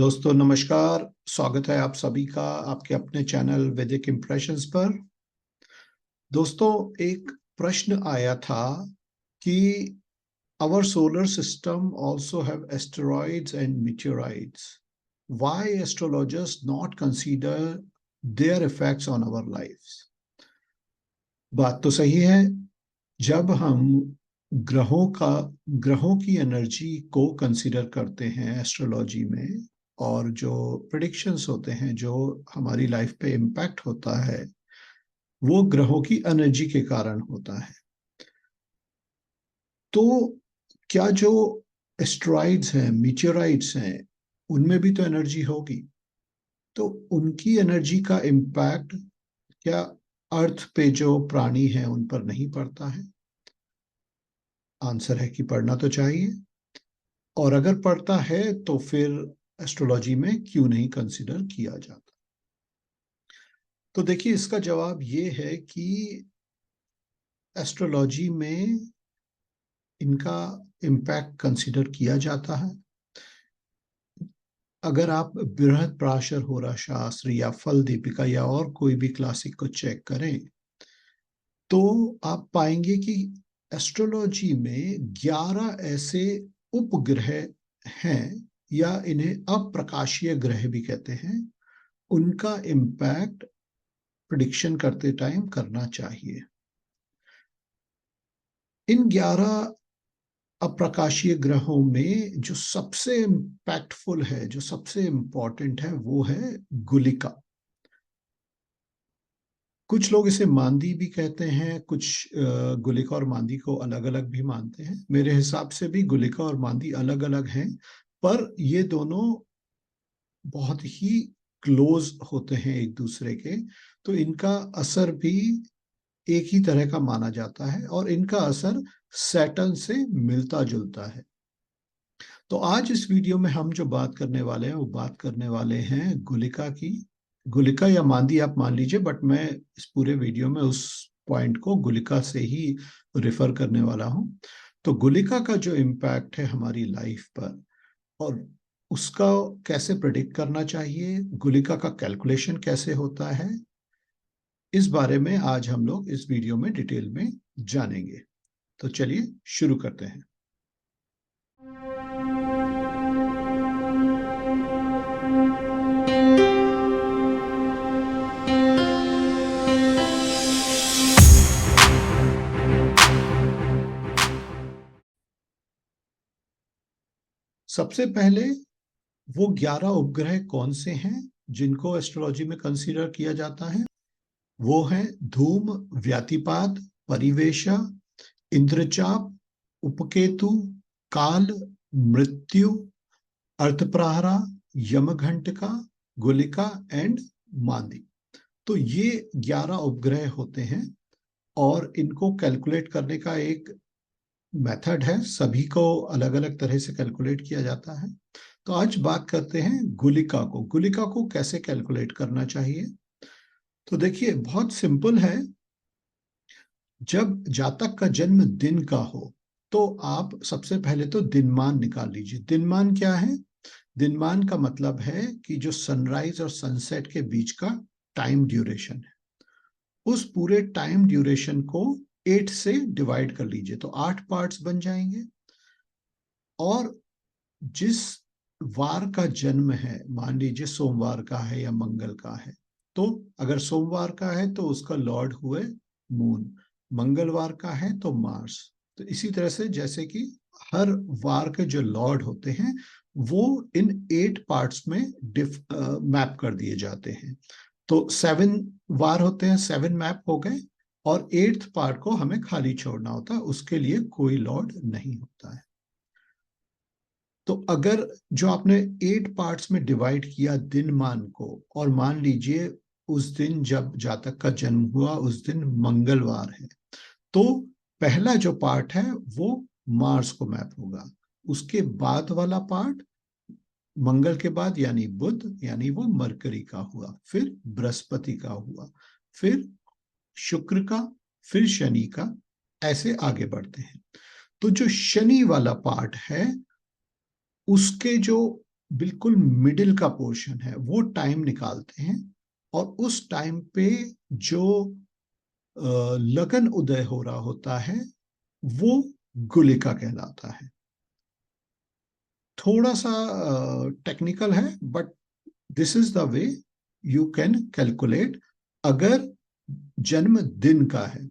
दोस्तों नमस्कार। स्वागत है आप सभी का आपके अपने चैनल वैदिक इंप्रेशंस पर। दोस्तों, एक प्रश्न आया था कि our solar system also have asteroids and meteorites. Why astrologers not consider their effects on our lives? बात तो सही है। जब हम ग्रहों की एनर्जी को कंसीडर करते हैं एस्ट्रोलॉजी में, और जो प्रिडिक्शंस होते हैं, जो हमारी लाइफ पे इम्पैक्ट होता है, वो ग्रहों की एनर्जी के कारण होता है। तो क्या जो एस्ट्रॉइड्स हैं, मीटियोराइट्स हैं, उनमें भी तो एनर्जी होगी। तो उनकी एनर्जी का इम्पैक्ट क्या अर्थ पे जो प्राणी हैं उन पर नहीं पड़ता है? आंसर है कि पढ़ना तो चाहिए। और अगर पढ़ता है तो फिर एस्ट्रोलॉजी में क्यों नहीं कंसिडर किया जाता? तो देखिए, इसका जवाब ये है कि एस्ट्रोलॉजी में इनका इम्पैक्ट कंसिडर किया जाता है। अगर आप बृहद पराशर होरा शास्त्र या फल दीपिका या और कोई भी क्लासिक को चेक करें तो आप पाएंगे कि एस्ट्रोलॉजी में 11 ऐसे उपग्रह हैं, या इन्हें अप्रकाशीय ग्रह भी कहते हैं। उनका इम्पैक्ट प्रिडिक्शन करते टाइम करना चाहिए। इन 11 अप्रकाशीय ग्रहों में जो सबसे इम्पैक्टफुल है, जो सबसे इंपॉर्टेंट है, वो है गुलिका। कुछ लोग इसे मांदी भी कहते हैं, कुछ गुलिका और मांदी को अलग अलग भी मानते हैं। मेरे हिसाब से भी गुलिका और मांदी अलग अलग हैं, पर ये दोनों बहुत ही क्लोज होते हैं एक दूसरे के। तो इनका असर भी एक ही तरह का माना जाता है, और इनका असर सैटर्न से मिलता जुलता है। तो आज इस वीडियो में हम जो बात करने वाले हैं वो बात करने वाले हैं गुलिका की। गुलिका या मांदी आप मान लीजिए, बट मैं इस पूरे वीडियो में उस पॉइंट को गुलिका से ही रिफर करने वाला हूं। तो गुलिका का जो इम्पैक्ट है हमारी लाइफ पर, और उसका कैसे प्रेडिक्ट करना चाहिए, गुलिका का कैलकुलेशन कैसे होता है, इस बारे में आज हम लोग इस वीडियो में डिटेल में जानेंगे। तो चलिए शुरू करते हैं। सबसे पहले, वो 11 उपग्रह कौन से हैं जिनको एस्ट्रोलॉजी में कंसीडर किया जाता है? वो है धूम, व्यातिपात, परिवेशा, इंद्रचाप, उपकेतु, काल, मृत्यु, अर्धप्रहरा, यमघंटिका, गुलिका एंड मांदी। तो ये 11 उपग्रह होते हैं, और इनको कैलकुलेट करने का एक मेथड है। सभी को अलग अलग तरह से कैलकुलेट किया जाता है। तो आज बात करते हैं गुलिका को। गुलिका को कैसे कैलकुलेट करना चाहिए? तो देखिए, बहुत सिंपल है। जब जातक का जन्म दिन का हो तो आप सबसे पहले तो दिनमान निकाल लीजिए। दिनमान क्या है? दिनमान का मतलब है कि जो सनराइज और सनसेट के बीच का टाइम ड्यूरेशन है, उस पूरे टाइम ड्यूरेशन को 8 से डिवाइड कर लीजिए, तो 8 पार्ट्स बन जाएंगे। और जिस वार का जन्म है, मान लीजिए सोमवार का है या मंगल का है, तो अगर सोमवार का है तो उसका लॉर्ड हुए मून, मंगलवार का है तो मार्स। तो इसी तरह से जैसे कि हर वार के जो लॉर्ड होते हैं वो इन 8 पार्ट्स में मैप कर दिए जाते हैं। तो 7 वार होते हैं, 7 मैप हो गए, और 8th पार्ट को हमें खाली छोड़ना होता है, उसके लिए कोई लॉर्ड नहीं होता है। तो अगर जो आपने 8 पार्ट्स में डिवाइड किया दिनमान को, और मान लीजिए उस दिन जब जातक का जन्म हुआ उस दिन मंगलवार है, तो पहला जो पार्ट है वो मार्स को मैप होगा। उसके बाद वाला पार्ट मंगल के बाद यानी बुध, यानी वो मरकरी का हुआ, फिर बृहस्पति का हुआ, फिर शुक्र का, फिर शनि का, ऐसे आगे बढ़ते हैं। तो जो शनि वाला पार्ट है उसके जो बिल्कुल मिडिल का पोर्शन है वो टाइम निकालते हैं, और उस टाइम पे जो लगन उदय हो रहा होता है वो गुलिका कहलाता है। थोड़ा सा टेक्निकल है, but this is the way you can calculate. अगर जन्म दिन का है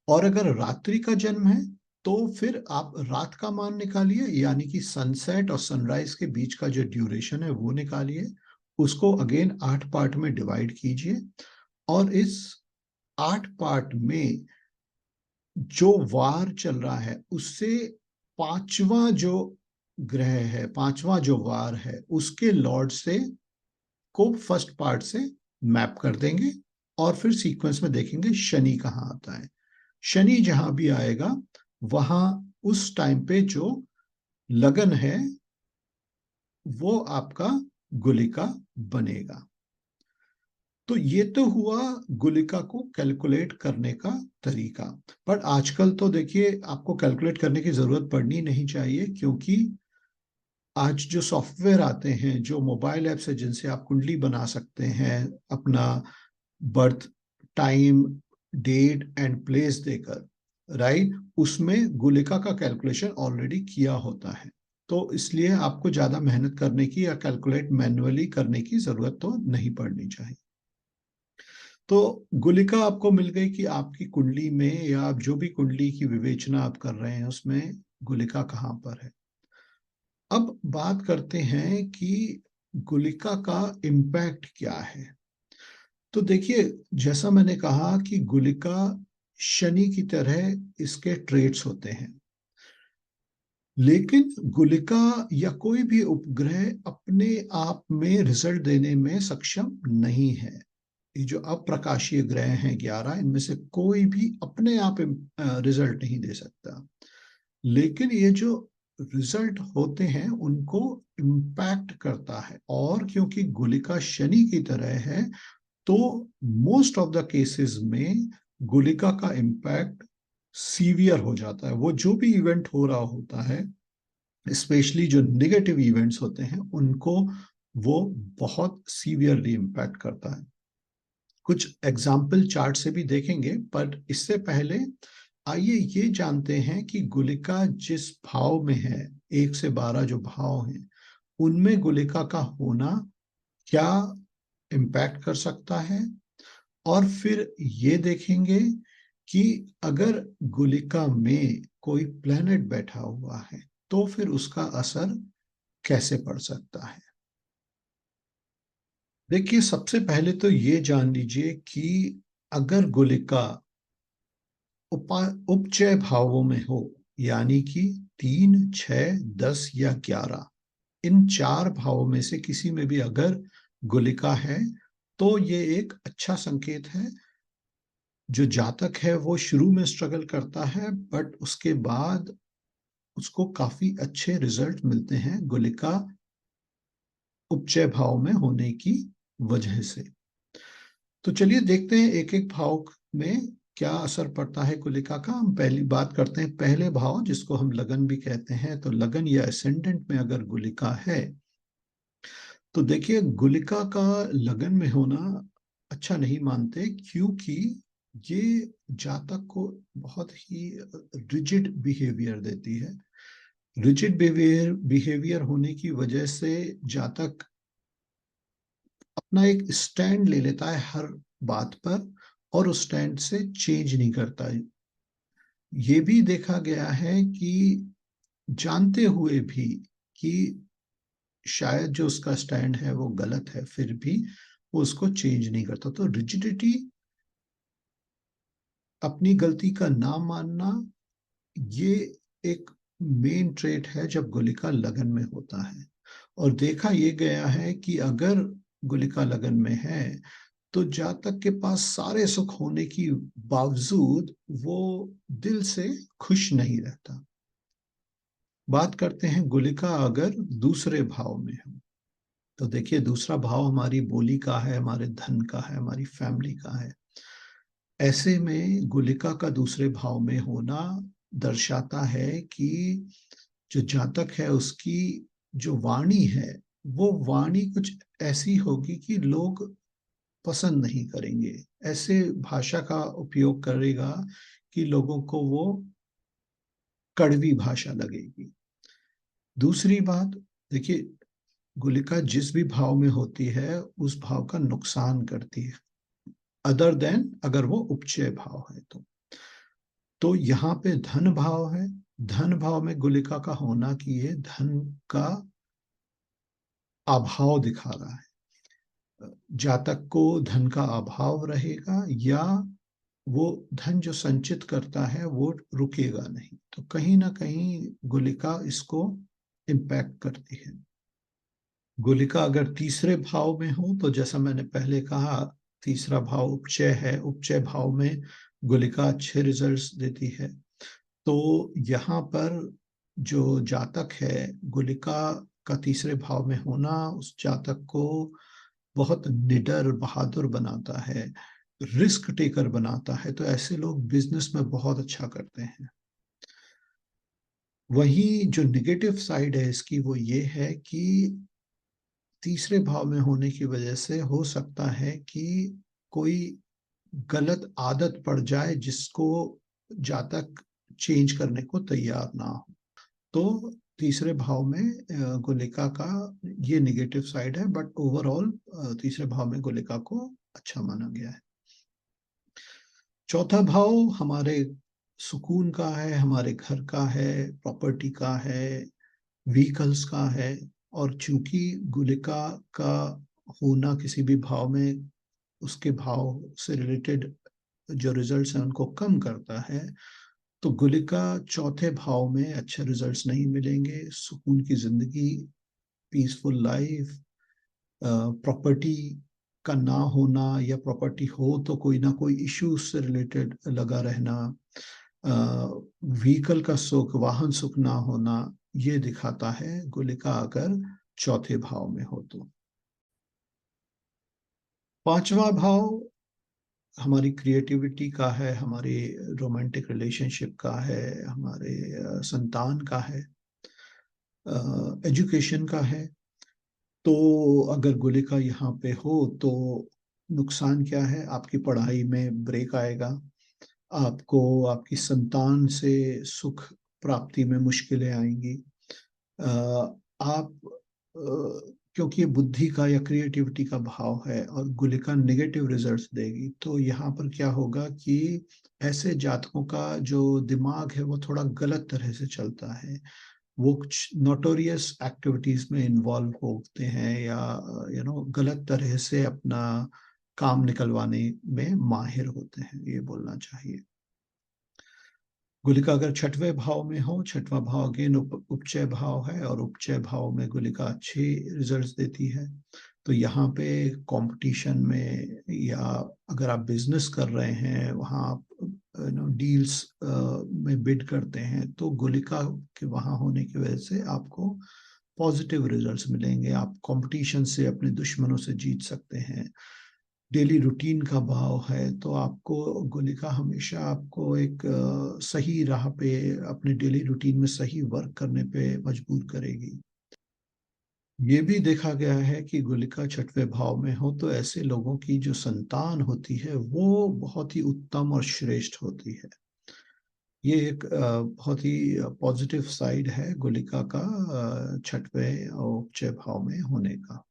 और अगर रात्रि का जन्म है तो फिर आप रात का मान निकालिए, यानी कि सनसेट और सनराइज के बीच का जो ड्यूरेशन है वो निकालिए। उसको अगेन 8 पार्ट में डिवाइड कीजिए, और इस 8 पार्ट में जो वार चल रहा है उससे पांचवा जो ग्रह है, पांचवा जो वार है उसके लॉर्ड से को फर्स्ट पार्ट से मैप कर देंगे, और फिर सीक्वेंस में देखेंगे शनि कहाँ आता है। शनि जहां भी आएगा वहां उस टाइम पे जो लगन है वो आपका गुलिका बनेगा। तो ये तो हुआ गुलिका को कैलकुलेट करने का तरीका। पर आजकल तो देखिए आपको कैलकुलेट करने की जरूरत पड़नी नहीं चाहिए, क्योंकि आज जो सॉफ्टवेयर आते हैं, जो मोबाइल ऐप्स है जिनसे आप कुंडली बना सकते हैं अपना birth time, date and place देकर, राइट, उसमें गुलिका का कैलकुलेशन ऑलरेडी किया होता है। तो इसलिए आपको ज्यादा मेहनत करने की या कैलकुलेट मैन्युअली करने की जरूरत तो नहीं पड़नी चाहिए। तो गुलिका आपको मिल गई कि आपकी कुंडली में, या आप जो भी कुंडली की विवेचना आप कर रहे हैं उसमें गुलिका कहाँ पर है। अब बात करते हैं कि गुलिका का इम्पैक्ट क्या है। तो देखिए, जैसा मैंने कहा कि गुलिका शनि की तरह इसके ट्रेट्स होते हैं, लेकिन गुलिका या कोई भी उपग्रह अपने आप में रिजल्ट देने में सक्षम नहीं है। ये जो अप्रकाशीय ग्रह हैं 11, इनमें से कोई भी अपने आप रिजल्ट नहीं दे सकता। लेकिन ये जो रिजल्ट होते हैं उनको इम्पैक्ट करता है, और क्योंकि गुलिका शनि की तरह है तो मोस्ट ऑफ द केसेस में गुलिका का इम्पैक्ट सीवियर हो जाता है। वो जो भी इवेंट हो रहा होता है, स्पेशली जो नेगेटिव इवेंट्स होते हैं, उनको वो बहुत सीवियरली इम्पैक्ट करता है। कुछ एग्जाम्पल चार्ट से भी देखेंगे, पर इससे पहले आइए ये जानते हैं कि गुलिका जिस भाव में है, 1 से 12 जो भाव हैं, उनमें गुलिका का होना क्या इम्पैक्ट कर सकता है। और फिर ये देखेंगे कि अगर गुलिका में कोई प्लैनेट बैठा हुआ है तो फिर उसका असर कैसे पड़ सकता है। देखिए, सबसे पहले तो ये जान लीजिए कि अगर गुलिका उपचय भावों में हो, यानी कि 3, 6, 10 या 11, इन 4 भावों में से किसी में भी अगर गुलिका है तो ये एक अच्छा संकेत है। जो जातक है वो शुरू में स्ट्रगल करता है, बट उसके बाद उसको काफी अच्छे रिजल्ट मिलते हैं गुलिका उपचय भाव में होने की वजह से। तो चलिए देखते हैं एक एक भाव में क्या असर पड़ता है गुलिका का। हम पहली बात करते हैं पहले भाव, जिसको हम लगन भी कहते हैं। तो लगन या असेंडेंट में अगर गुलिका है तो देखिए, गुलिका का लगन में होना अच्छा नहीं मानते, क्योंकि ये जातक को बहुत ही रिजिड बिहेवियर देती है। रिजिड बिहेवियर होने की वजह से जातक अपना एक स्टैंड ले लेता है हर बात पर, और उस स्टैंड से चेंज नहीं करता। ये भी देखा गया है कि जानते हुए भी कि शायद जो उसका स्टैंड है वो गलत है, फिर भी वो उसको चेंज नहीं करता। तो रिजिडिटी, अपनी गलती का ना मानना, ये एक मेन ट्रेट है जब गुलिका लगन में होता है। और देखा ये गया है कि अगर गुलिका लगन में है तो जातक के पास सारे सुख होने की बावजूद वो दिल से खुश नहीं रहता। बात करते हैं गुलिका अगर दूसरे भाव में है। तो देखिए, दूसरा भाव हमारी बोली का है, हमारे धन का है, हमारी फैमिली का है। ऐसे में गुलिका का दूसरे भाव में होना दर्शाता है कि जो जातक है उसकी जो वाणी है वो वाणी कुछ ऐसी होगी कि लोग पसंद नहीं करेंगे, ऐसे भाषा का उपयोग करेगा कि लोगों को वो कड़वी भाषा लगेगी। दूसरी बात, देखिए, गुलिका जिस भी भाव में होती है उस भाव का नुकसान करती है, अदर देन अगर वो उपचय भाव है तो यहाँ पे धन भाव है। धन भाव में गुलिका का होना कि ये धन का अभाव दिखा रहा है, जातक को धन का अभाव रहेगा, या वो धन जो संचित करता है वो रुकेगा नहीं, तो कहीं ना कहीं गुलिका इसको इम्पैक्ट करती है। गुलिका अगर तीसरे भाव में हो तो जैसा मैंने पहले कहा, तीसरा भाव उपचय है, उपचय भाव में गुलिका अच्छे रिजल्ट्स देती है। तो यहाँ पर जो जातक है, गुलिका का तीसरे भाव में होना उस जातक को बहुत निडर बहादुर बनाता है, रिस्क टेकर बनाता है, तो ऐसे लोग बिजनेस में बहुत अच्छा करते हैं। वहीं जो निगेटिव साइड है इसकी वो ये है कि तीसरे भाव में होने की वजह से हो सकता है कि कोई गलत आदत पड़ जाए जिसको जातक चेंज करने को तैयार ना हो। तो तीसरे भाव में गुलिका का ये निगेटिव साइड है, बट ओवरऑल तीसरे भाव में गुलिका को अच्छा माना गया है। चौथा भाव हमारे सुकून का है, हमारे घर का है, प्रॉपर्टी का है, व्हीकल्स का है। और चूंकि गुलिका का होना किसी भी भाव में उसके भाव से रिलेटेड जो रिजल्ट्स हैं उनको कम करता है, तो गुलिका चौथे भाव में अच्छे रिजल्ट्स नहीं मिलेंगे। सुकून की जिंदगी, पीसफुल लाइफ, प्रॉपर्टी का ना होना, या प्रॉपर्टी हो तो कोई ना कोई इश्यू से रिलेटेड लगा रहना, व्हीकल का सुख, वाहन सुख ना होना, ये दिखाता है गुलिका अगर चौथे भाव में हो तो। पांचवा भाव हमारी क्रिएटिविटी का है, हमारी रोमांटिक रिलेशनशिप का है, हमारे संतान का है, एजुकेशन का है। तो अगर गुलिका यहाँ पे हो तो नुकसान क्या है, आपकी पढ़ाई में ब्रेक आएगा, आपको आपकी संतान से सुख प्राप्ति में मुश्किलें आएंगी। आप क्योंकि ये बुद्धि का या क्रिएटिविटी का भाव है और गुलिका नेगेटिव रिजल्ट्स देगी, तो यहाँ पर क्या होगा कि ऐसे जातकों का जो दिमाग है वो थोड़ा गलत तरह से चलता है। वो कुछ नोटोरियस एक्टिविटीज में इन्वॉल्व होते हैं, या गलत तरह से अपना काम निकलवाने में माहिर होते हैं, ये बोलना चाहिए। गुलिका अगर छठवें भाव में हो, छठवां भाव अगेन उपचय भाव है, और उपचय भाव में गुलिका अच्छे रिजल्ट्स देती है। तो यहाँ पे कंपटीशन में, या अगर आप बिजनेस कर रहे हैं वहाँ आप डील्स में बिड करते हैं, तो गुलिका के वहाँ होने की वजह से आपको पॉजिटिव रिजल्ट्स मिलेंगे, आप कंपटीशन से अपने दुश्मनों से जीत सकते हैं। डेली रूटीन का भाव है तो आपको गुलिका हमेशा आपको एक सही राह पे, अपने डेली रूटीन में सही वर्क करने पे मजबूर करेगी। ये भी देखा गया है कि गुलिका छठवें भाव में हो तो ऐसे लोगों की जो संतान होती है वो बहुत ही उत्तम और श्रेष्ठ होती है। ये एक बहुत ही पॉजिटिव साइड है गुलिका का छठवें और उपचय भाव में होने का।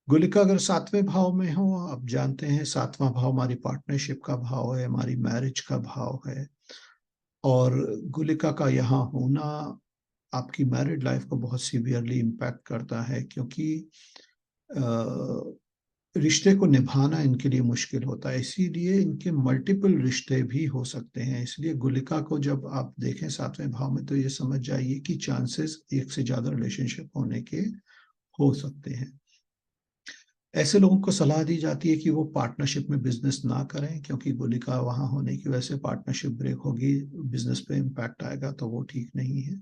गुलिका अगर सातवें भाव में हो, आप जानते हैं सातवां भाव हमारी पार्टनरशिप का भाव है, हमारी मैरिज का भाव है, और गुलिका का यहाँ होना आपकी मैरिड लाइफ को बहुत सीवियरली इम्पैक्ट करता है, क्योंकि रिश्ते को निभाना इनके लिए मुश्किल होता है, इसीलिए इनके मल्टीपल रिश्ते भी हो सकते हैं। इसलिए गुलिका को जब आप देखें सातवें भाव में तो ये समझ जाइए कि चांसेस एक से ज्यादा रिलेशनशिप होने के हो सकते हैं। ऐसे लोगों को सलाह दी जाती है कि वो पार्टनरशिप में बिजनेस ना करें, क्योंकि गुलिका वहां होने की वजह से पार्टनरशिप ब्रेक होगी, बिजनेस पे इम्पैक्ट आएगा, तो वो ठीक नहीं है।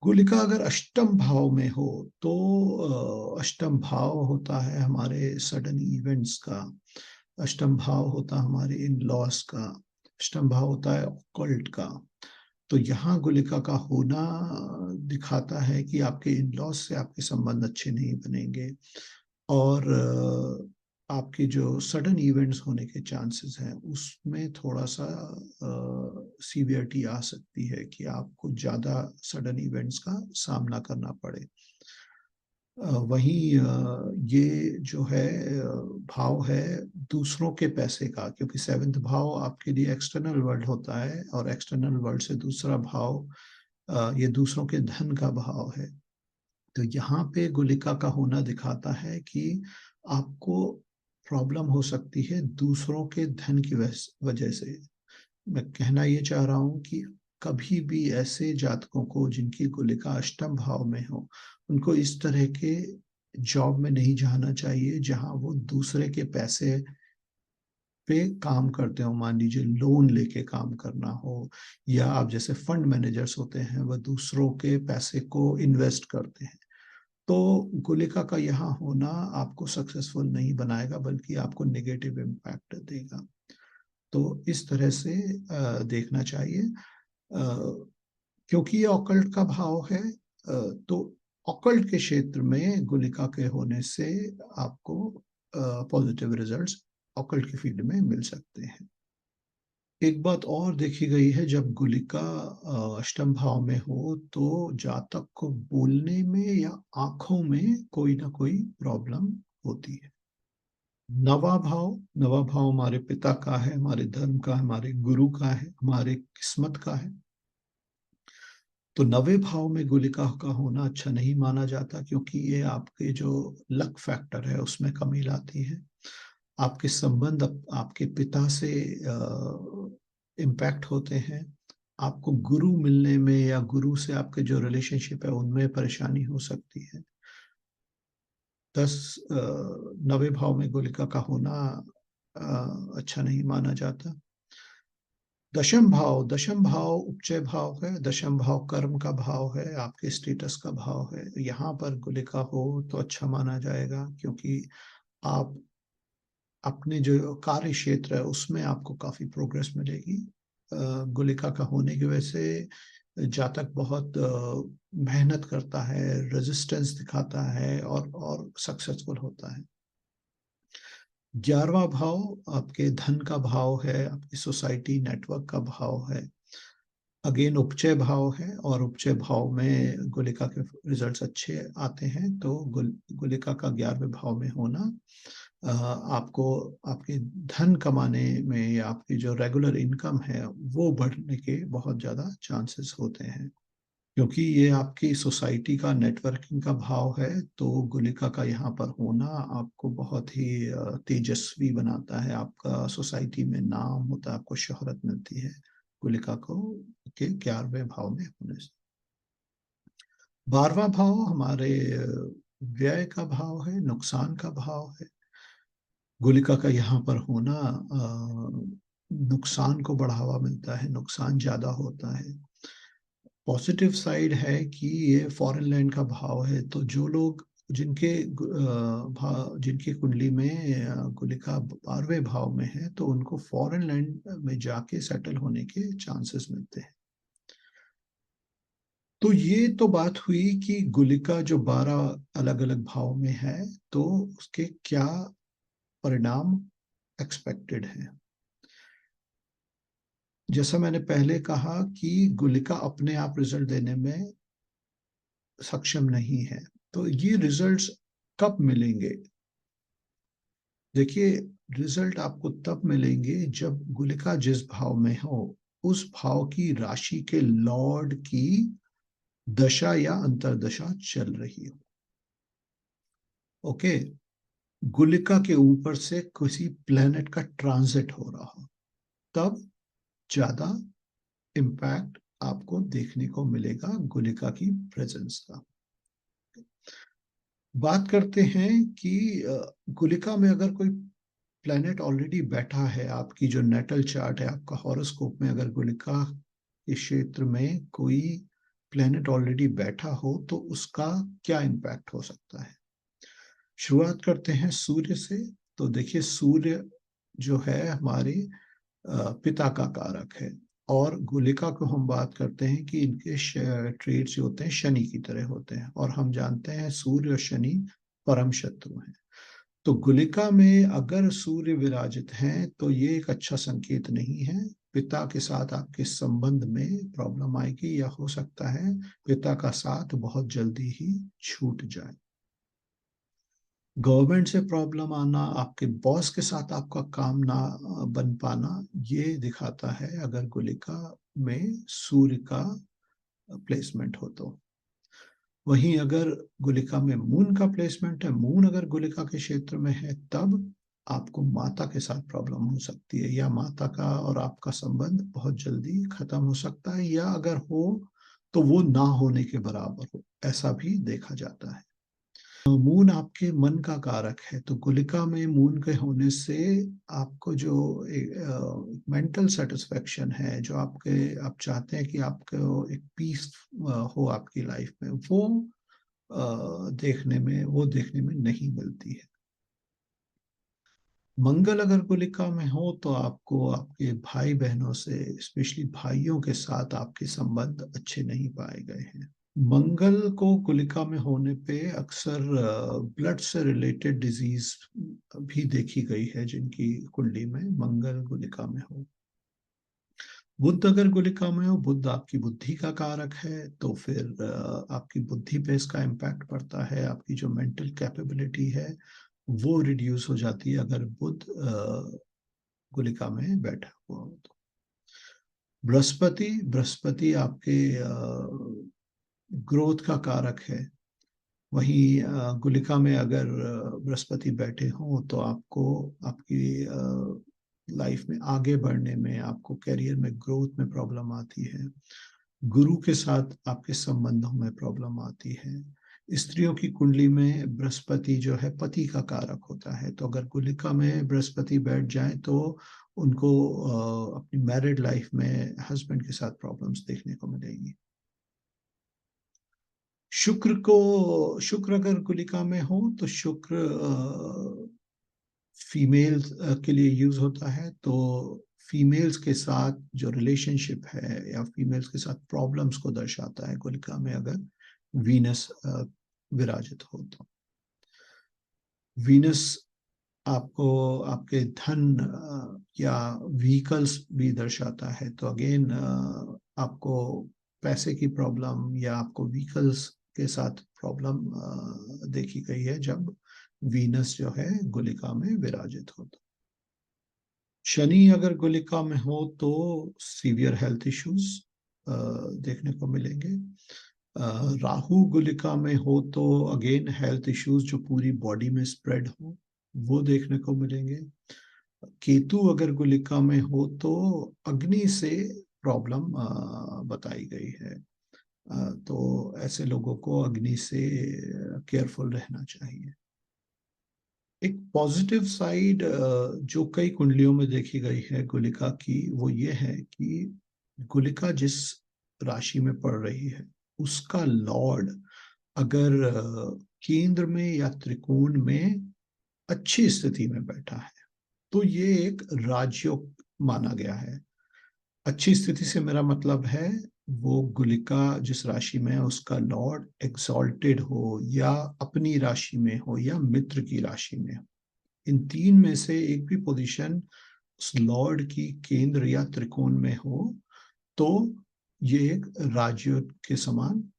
गुलिका अगर अष्टम भाव में हो तो अष्टम भाव होता है हमारे सडन इवेंट्स का, अष्टम भाव होता है हमारे इन लॉस का, अष्टम भाव होता है ऑकल्ट का। तो यहाँ गुलिका का होना दिखाता है कि आपके इन लॉज से आपके संबंध अच्छे नहीं बनेंगे, और आपके जो सडन इवेंट्स होने के चांसेस हैं उसमें थोड़ा सा सीवियरिटी आ सकती है कि आपको ज़्यादा सडन इवेंट्स का सामना करना पड़े। वहीं ये जो है भाव है दूसरों के पैसे का, क्योंकि सेवेंथ भाव आपके लिए एक्सटर्नल वर्ल्ड होता है, और एक्सटर्नल वर्ल्ड से दूसरा भाव ये दूसरों के धन का भाव है। तो यहाँ पे गुलिका का होना दिखाता है कि आपको प्रॉब्लम हो सकती है दूसरों के धन की वजह से। मैं कहना ये चाह रहा हूँ कि कभी भी ऐसे जातकों को जिनकी गुलिका अष्टम भाव में हो, उनको इस तरह के जॉब में नहीं जाना चाहिए जहां वो दूसरे के पैसे पे काम करते हो। मान लीजिए लोन लेके काम करना हो, या आप जैसे फंड मैनेजर्स होते हैं वह दूसरों के पैसे को इन्वेस्ट करते हैं। तो गुलिका का यहाँ होना आपको सक्सेसफुल नहीं बनाएगा, बल्कि आपको नेगेटिव इम्पैक्ट देगा। तो इस तरह से देखना चाहिए। क्योंकि ये ऑकल्ट का भाव है, तो ऑकल्ट के क्षेत्र में गुलिका के होने से आपको पॉजिटिव रिजल्ट्स ऑकल्ट की फील्ड में मिल सकते हैं। एक बात और देखी गई है, जब गुलिका अष्टम भाव में हो तो जातक को बोलने में या आंखों में कोई ना कोई प्रॉब्लम होती है। नवा भाव हमारे पिता का है, हमारे धर्म का है, हमारे गुरु का है, हमारे किस्मत का है। तो नवे भाव में गुलिका का होना अच्छा नहीं माना जाता, क्योंकि ये आपके जो लक फैक्टर है उसमें कमी लाती है। आपके संबंध आपके पिता से इम्पैक्ट होते हैं। आपको गुरु मिलने में या गुरु से आपके जो रिलेशनशिप है उनमें परेशानी हो सकती है। 10 नवे भाव में गुलिका का होना अच्छा नहीं माना जाता। दशम भाव उपचय भाव है। दशम भाव कर्म का भाव है, आपके स्टेटस का भाव है। यहाँ पर गुलिका हो तो अच्छा माना जाएगा, क्योंकि आप अपने जो कार्य क्षेत्र है उसमें आपको काफी प्रोग्रेस मिलेगी। गुलिका का होने की वजह से जातक बहुत मेहनत करता है, रेजिस्टेंस दिखाता है, और सक्सेसफुल होता है। 11वां भाव आपके धन का भाव है, आपकी सोसाइटी नेटवर्क का भाव है। अगेन उपचय भाव है, और उपचय भाव में गुलिका के रिजल्ट्स अच्छे आते हैं। तो गुलिका का 11वें भाव में होना आपको आपके धन कमाने में या आपकी जो रेगुलर इनकम है वो बढ़ने के बहुत ज़्यादा चांसेस होते हैं। क्योंकि ये आपकी सोसाइटी का नेटवर्किंग का भाव है, तो गुलिका का यहाँ पर होना आपको बहुत ही तेजस्वी बनाता है। आपका सोसाइटी में नाम होता है, आपको शोहरत मिलती है गुलिका को के 11वें भाव में होने से। 12वां भाव हमारे व्यय का भाव है, नुकसान का भाव है। गुलिका का यहाँ पर होना नुकसान को बढ़ावा मिलता है, नुकसान ज्यादा होता है। पॉजिटिव साइड है कि ये फॉरेन लैंड का भाव है, तो जो लोग जिनकी कुंडली में गुलिका 12वें भाव में है, तो उनको फॉरेन लैंड में जाके सेटल होने के चांसेस मिलते हैं। तो ये तो बात हुई कि गुलिका जो 12 अलग अलग भाव में है, तो उसके क्या परिणाम एक्सपेक्टेड है। जैसा मैंने पहले कहा कि गुलिका अपने आप रिजल्ट देने में सक्षम नहीं है। तो ये रिजल्ट्स कब मिलेंगे? देखिए, रिजल्ट आपको तब मिलेंगे जब गुलिका जिस भाव में हो उस भाव की राशि के लॉर्ड की दशा या अंतरदशा चल रही हो। ओके, गुलिका के ऊपर से किसी प्लेनेट का ट्रांजिट हो रहा हो, तब ज्यादा इम्पैक्ट आपको देखने को मिलेगा गुलिका की प्रेजेंस का। बात करते हैं कि गुलिका में अगर कोई प्लेनेट ऑलरेडी बैठा है, आपकी जो नेटल चार्ट है, आपका हॉरोस्कोप में अगर गुलिका के क्षेत्र में कोई प्लेनेट ऑलरेडी बैठा हो, तो उसका क्या इम्पैक्ट हो सकता है। शुरुआत करते हैं सूर्य से। तो देखिए, सूर्य जो है हमारे पिता का कारक है। और गुलिका को हम बात करते हैं कि इनके ट्रेड्स जो होते हैं शनि की तरह होते हैं, और हम जानते हैं सूर्य और शनि परम शत्रु हैं। तो गुलिका में अगर सूर्य विराजित हैं तो ये एक अच्छा संकेत नहीं है। पिता के साथ आपके संबंध में प्रॉब्लम आएगी, या हो सकता है पिता का साथ बहुत जल्दी ही छूट जाए। गवर्नमेंट से प्रॉब्लम आना, आपके बॉस के साथ आपका काम ना बन पाना, ये दिखाता है अगर गुलिका में सूर्य का प्लेसमेंट हो तो। वहीं अगर गुलिका में मून का प्लेसमेंट है, मून अगर गुलिका के क्षेत्र में है, तब आपको माता के साथ प्रॉब्लम हो सकती है, या माता का और आपका संबंध बहुत जल्दी खत्म हो सकता है, या अगर हो तो वो ना होने के बराबर हो, ऐसा भी देखा जाता है। मून आपके मन का कारक है, तो गुलिका में मून के होने से आपको जो मेंटल सेटिस्फेक्शन है, जो आप चाहते हैं कि आपको एक पीस हो आपकी लाइफ में, वो देखने में नहीं मिलती है। मंगल अगर गुलिका में हो तो आपको आपके भाई बहनों से, स्पेशली भाइयों के साथ आपके संबंध अच्छे नहीं पाए गए हैं। मंगल को गुलिका में होने पे अक्सर ब्लड से रिलेटेड डिजीज भी देखी गई है, जिनकी कुंडली में मंगल गुलिका में हो। बुध अगर गुलिका में हो, बुध आपकी बुद्धि का कारक है, तो फिर आपकी बुद्धि पे इसका इम्पैक्ट पड़ता है। आपकी जो मेंटल कैपेबिलिटी है वो रिड्यूस हो जाती है अगर बुध गुलिका में बैठा हुआ हो तो। बृहस्पति बृहस्पति आपके ग्रोथ का कारक है। वहीं गुलिका में अगर बृहस्पति बैठे हों तो आपको आपकी लाइफ में आगे बढ़ने में, आपको करियर में ग्रोथ में प्रॉब्लम आती है। गुरु के साथ आपके संबंधों में प्रॉब्लम आती है। स्त्रियों की कुंडली में बृहस्पति जो है पति का कारक होता है, तो अगर गुलिका में बृहस्पति बैठ जाए तो उनको अपनी मैरिड लाइफ में हस्बैंड के साथ प्रॉब्लम्स देखने को मिलेगी। शुक्र अगर गुलिका में हो तो शुक्र फीमेल्स के लिए यूज होता है, तो फीमेल्स के साथ जो रिलेशनशिप है या फीमेल्स के साथ प्रॉब्लम्स को दर्शाता है गुलिका में अगर वीनस विराजित हो तो। वीनस आपको आपके धन या व्हीकल्स भी दर्शाता है, तो अगेन आपको पैसे की प्रॉब्लम या आपको व्हीकल्स के साथ प्रॉब्लम देखी गई है जब वीनस जो है गुलिका में विराजित हो तो। शनि अगर गुलिका में हो तो सीवियर हेल्थ इश्यूज देखने को मिलेंगे। राहु गुलिका में हो तो अगेन हेल्थ इश्यूज जो पूरी बॉडी में स्प्रेड हो, वो देखने को मिलेंगे। केतु अगर गुलिका में हो तो अग्नि से प्रॉब्लम बताई गई है। तो ऐसे लोगों को अग्नि से केयरफुल रहना चाहिए। एक पॉजिटिव साइड जो कई कुंडलियों में देखी गई है गुलिका की, वो ये है कि गुलिका जिस राशि में पड़ रही है उसका लॉर्ड अगर केंद्र में या त्रिकोण में अच्छी स्थिति में बैठा है तो ये एक राजयोग माना गया है। अच्छी स्थिति से मेरा मतलब है वो गुलिका जिस राशि में है उसका लॉर्ड एक्सॉल्टेड हो, या अपनी राशि में हो, या मित्र की राशि में हो। इन तीन में से एक भी पोजीशन उस लॉर्ड की केंद्र या त्रिकोण में हो तो ये एक राजयोग के समान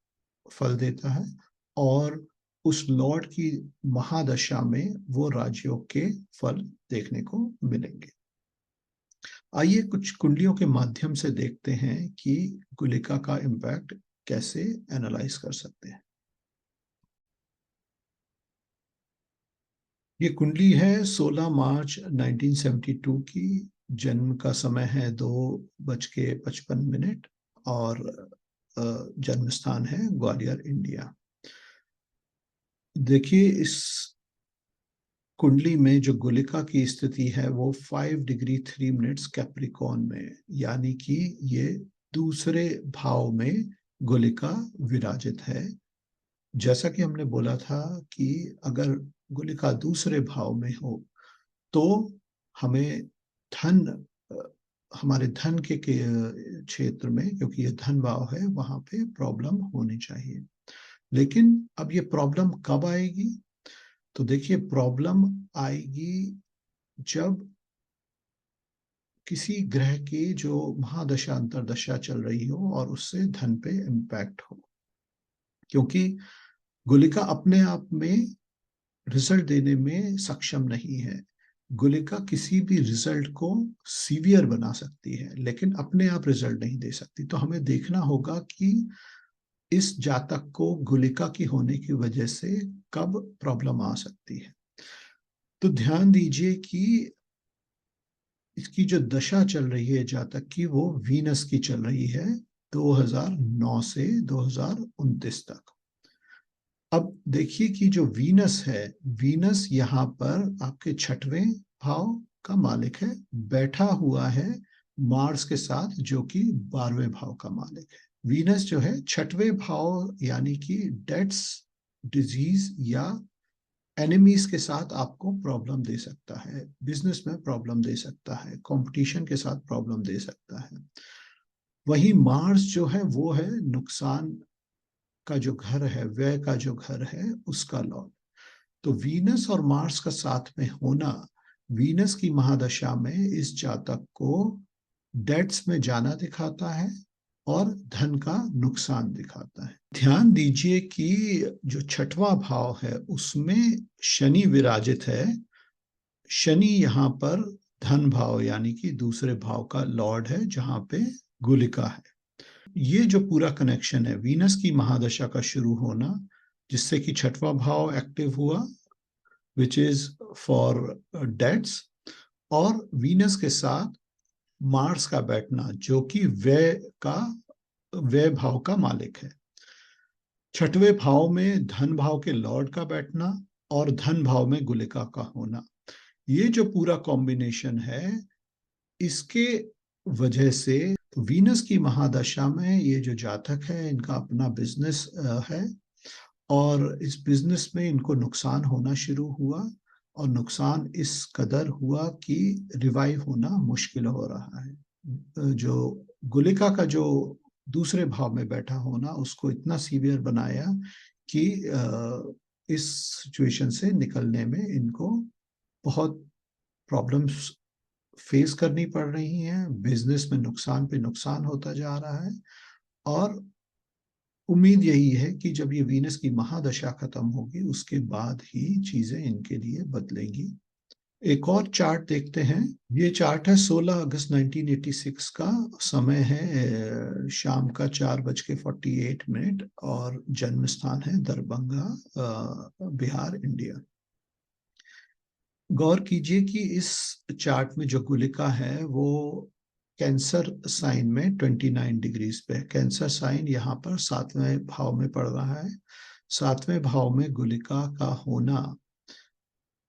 फल देता है, और उस लॉर्ड की महादशा में वो राजयोग के फल देखने को मिलेंगे। आइए कुछ कुंडलियों के माध्यम से देखते हैं कि गुलिका का इम्पैक्ट कैसे एनालाइज कर सकते हैं। ये कुंडली है 16 मार्च 1972 की। जन्म का समय है 2:55 और जन्म स्थान है ग्वालियर, इंडिया। देखिए इस कुंडली में जो गुलिका की स्थिति है वो 5 डिग्री 3 मिनट्स कैप्रिकॉन में, यानी कि ये दूसरे भाव में गुलिका विराजित है। जैसा कि हमने बोला था कि अगर गुलिका दूसरे भाव में हो तो हमें धन हमारे धन के क्षेत्र में, क्योंकि ये धन भाव है, वहां पे प्रॉब्लम होनी चाहिए। लेकिन अब ये प्रॉब्लम कब आएगी? तो देखिए, प्रॉब्लम आएगी जब किसी ग्रह की जो महादशा अंतरदशा चल रही हो और उससे धन पे इम्पैक्ट हो। क्योंकि गुलिका अपने आप में रिजल्ट देने में सक्षम नहीं है। गुलिका किसी भी रिजल्ट को सीवियर बना सकती है, लेकिन अपने आप रिजल्ट नहीं दे सकती। तो हमें देखना होगा कि इस जातक को गुलिका की होने की वजह से कब प्रॉब्लम आ सकती है। तो ध्यान दीजिए कि इसकी जो दशा चल रही है जातक की, वो वीनस की चल रही है 2009 से 2029 तक। अब देखिए कि जो वीनस है, वीनस यहाँ पर आपके छठवें भाव का मालिक है, बैठा हुआ है मार्स के साथ, जो कि 12वें भाव का मालिक है। वीनस जो है छठवें भाव, यानी कि डेथ्स, डिजीज या एनिमीज के साथ आपको प्रॉब्लम दे सकता है, बिजनेस में प्रॉब्लम दे सकता है, कंपटीशन के साथ प्रॉब्लम दे सकता है। वही मार्स जो है वो है नुकसान का जो घर है, व्यय का जो घर है, उसका लॉर्ड। तो वीनस और मार्स का साथ में होना, वीनस की महादशा में इस जातक को डेट्स में जाना दिखाता है और धन का नुकसान दिखाता है। ध्यान दीजिए कि जो छठवां भाव है उसमें शनि विराजित है। शनि यहाँ पर धन भाव यानी कि दूसरे भाव का लॉर्ड है, जहां पे गुलिका है। ये जो पूरा कनेक्शन है, वीनस की महादशा का शुरू होना, जिससे कि छठवां भाव एक्टिव हुआ, विच इज फॉर डेट्स, और वीनस के साथ मार्स का बैठना, जो कि व्यय भाव का मालिक है। छठवें भाव में धन भाव के लॉर्ड का बैठना और धन भाव में गुलिका का होना, ये जो पूरा कॉम्बिनेशन है, इसके वजह से वीनस की महादशा में ये जो जातक है, इनका अपना बिजनेस है, और इस बिजनेस में इनको नुकसान होना शुरू हुआ, और नुकसान इस कदर हुआ कि रिवाइव होना मुश्किल हो रहा है। जो गुलिका का जो दूसरे भाव में बैठा होना, उसको इतना सीवियर बनाया कि इस सिचुएशन से निकलने में इनको बहुत प्रॉब्लम्स फेस करनी पड़ रही हैं। बिजनेस में नुकसान पे नुकसान होता जा रहा है, और उम्मीद यही है कि जब ये वीनस की महादशा खत्म होगी, उसके बाद ही चीजें इनके लिए बदलेंगी। एक और चार्ट देखते हैं। ये चार्ट है 16 अगस्त 1986 का। समय है शाम का 4:48, और जन्म स्थान है दरभंगा, बिहार, इंडिया। गौर कीजिए कि इस चार्ट में जो गुलिका है वो कैंसर साइन में 29 डिग्रीज पे है। कैंसर साइन यहाँ पर 7वें भाव में पड़ रहा है। 7वें भाव में गुलिका का होना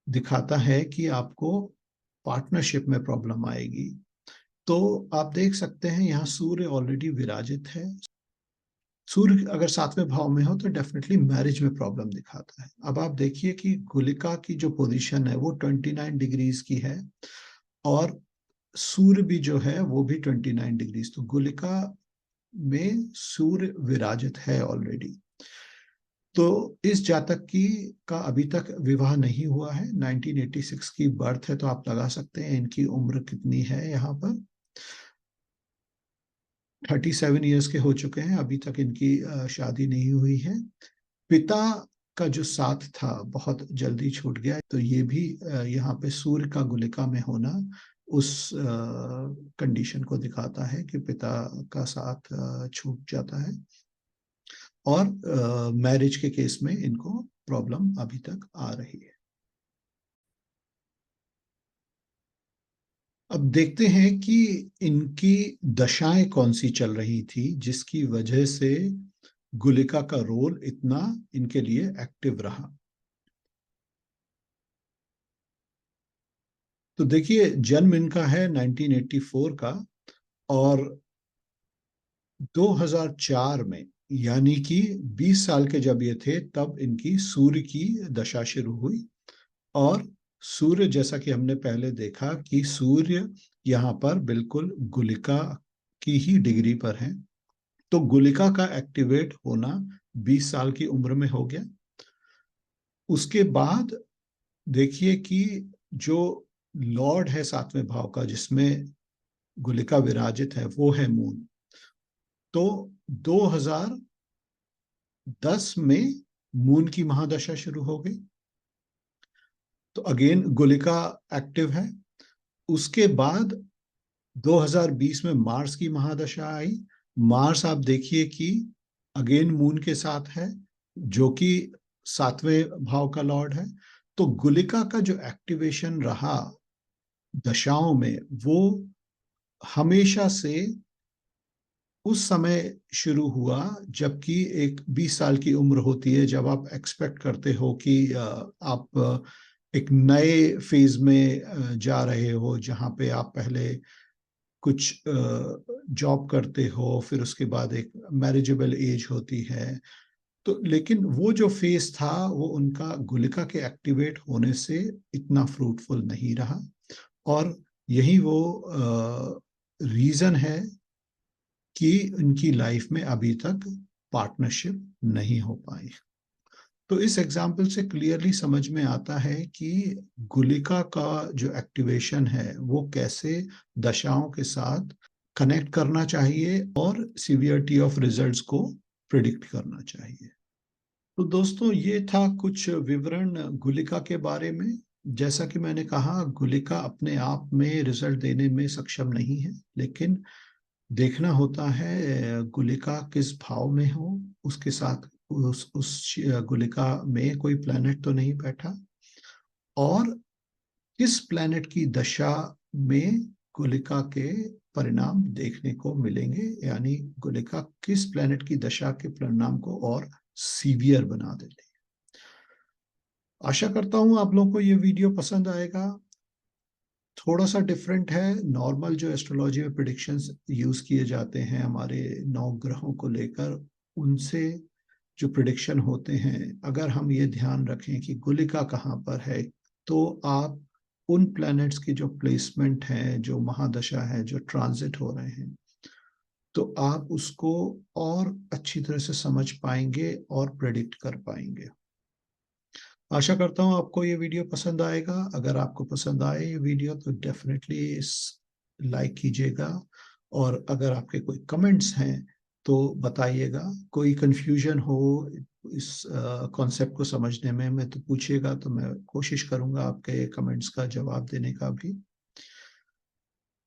दिखाता है कि आपको पार्टनरशिप में प्रॉब्लम आएगी। तो आप देख सकते हैं यहाँ सूर्य ऑलरेडी विराजित है। सूर्य अगर 7वें भाव में हो तो डेफिनेटली मैरिज में प्रॉब्लम दिखाता है। अब आप देखिए कि गुलिका की जो पोजीशन है वो 29 डिग्रीज की है, और सूर्य भी जो है वो भी 29 डिग्रीज। तो गुलिका में सूर्य विराजित है ऑलरेडी। तो इस जातक की का अभी तक विवाह नहीं हुआ है। 1986 की बर्थ है, तो आप लगा सकते हैं इनकी उम्र कितनी है। यहाँ पर 37 ईयर्स के हो चुके हैं, अभी तक इनकी शादी नहीं हुई है। पिता का जो साथ था बहुत जल्दी छूट गया। तो ये भी यहाँ पे सूर्य का गुलिका में होना उस कंडीशन को दिखाता है कि पिता का साथ छूट जाता है, और मैरिज के केस में इनको प्रॉब्लम अभी तक आ रही है। अब देखते हैं कि इनकी दशाएं कौन सी चल रही थी, जिसकी वजह से गुलिका का रोल इतना इनके लिए एक्टिव रहा। तो देखिए, जन्म इनका है 1984 का, और 2004 में, यानी कि 20 साल के जब ये थे, तब इनकी सूर्य की दशा शुरू हुई। और सूर्य, जैसा कि हमने पहले देखा कि सूर्य यहाँ पर बिल्कुल गुलिका की ही डिग्री पर हैं। तो गुलिका का एक्टिवेट होना 20 साल की उम्र में हो गया। उसके बाद देखिए कि जो लॉर्ड है सातवें भाव का, जिसमें गुलिका विराजित है, वो है मून। तो 2010 में मून की महादशा शुरू हो गई। तो अगेन गुलिका एक्टिव है। उसके बाद 2020 में मार्स की महादशा आई। मार्स आप देखिए कि अगेन मून के साथ है, जो कि सातवें भाव का लॉर्ड है। तो गुलिका का जो एक्टिवेशन रहा दशाओं में, वो हमेशा से उस समय शुरू हुआ जबकि एक 20 साल की उम्र होती है, जब आप एक्सपेक्ट करते हो कि आप एक नए फेज में जा रहे हो, जहाँ पे आप पहले कुछ जॉब करते हो, फिर उसके बाद एक मैरिजेबल एज होती है। तो लेकिन वो जो फेज था, वो उनका गुलिका के एक्टिवेट होने से इतना फ्रूटफुल नहीं रहा। और यही वो रीजन है कि उनकी लाइफ में अभी तक पार्टनरशिप नहीं हो पाई। तो इस एग्जाम्पल से क्लियरली समझ में आता है कि गुलिका का जो एक्टिवेशन है, वो कैसे दशाओं के साथ कनेक्ट करना चाहिए और सीवियरिटी ऑफ रिजल्ट्स को प्रिडिक्ट करना चाहिए। तो दोस्तों, ये था कुछ विवरण गुलिका के बारे में। जैसा कि मैंने कहा, गुलिका अपने आप में रिजल्ट देने में सक्षम नहीं है, लेकिन देखना होता है गुलिका किस भाव में हो, उसके साथ उस गुलिका में कोई प्लैनेट तो नहीं बैठा, और किस प्लैनेट की दशा में गुलिका के परिणाम देखने को मिलेंगे, यानी गुलिका किस प्लैनेट की दशा के परिणाम को और सीवियर बना देते हैं। आशा करता हूं आप लोगों को ये वीडियो पसंद आएगा। थोड़ा सा डिफरेंट है। नॉर्मल जो एस्ट्रोलॉजी में प्रिडिक्शंस यूज किए जाते हैं हमारे 9 ग्रहों को लेकर, उनसे जो प्रिडिक्शन होते हैं, अगर हम ये ध्यान रखें कि गुलिका कहाँ पर है, तो आप उन प्लैनेट्स की जो प्लेसमेंट है, जो महादशा है, जो ट्रांजिट हो रहे हैं, तो आप उसको और अच्छी तरह से समझ पाएंगे और प्रेडिक्ट कर पाएंगे। आशा करता हूँ आपको ये वीडियो पसंद आएगा। अगर आपको पसंद आए ये वीडियो, तो डेफिनेटली इस लाइक कीजिएगा, और अगर आपके कोई कमेंट्स हैं तो बताइएगा। कोई कंफ्यूजन हो इस कॉन्सेप्ट को समझने में तो पूछिएगा, तो मैं कोशिश करूंगा आपके कमेंट्स का जवाब देने का भी।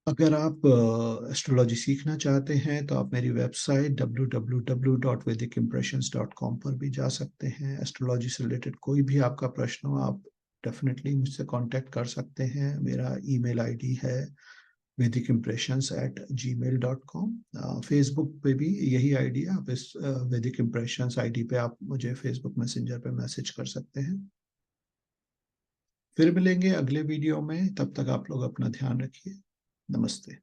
अगर आप एस्ट्रोलॉजी सीखना चाहते हैं, तो आप मेरी वेबसाइट www.vedicimpressions.com पर भी जा सकते हैं। एस्ट्रोलॉजी से रिलेटेड कोई भी आपका प्रश्न हो, आप डेफिनेटली मुझसे कांटेक्ट कर सकते हैं। मेरा ईमेल आईडी है vedicimpressions@gmail.com। फेसबुक पे भी यही आईडी है। आप इस वैदिक इम्प्रेशंस आईडी पे आप मुझे फेसबुक मैसेंजर पे मैसेज कर सकते हैं। फिर मिलेंगे अगले वीडियो में। तब तक आप लोग अपना ध्यान रखिए। नमस्ते।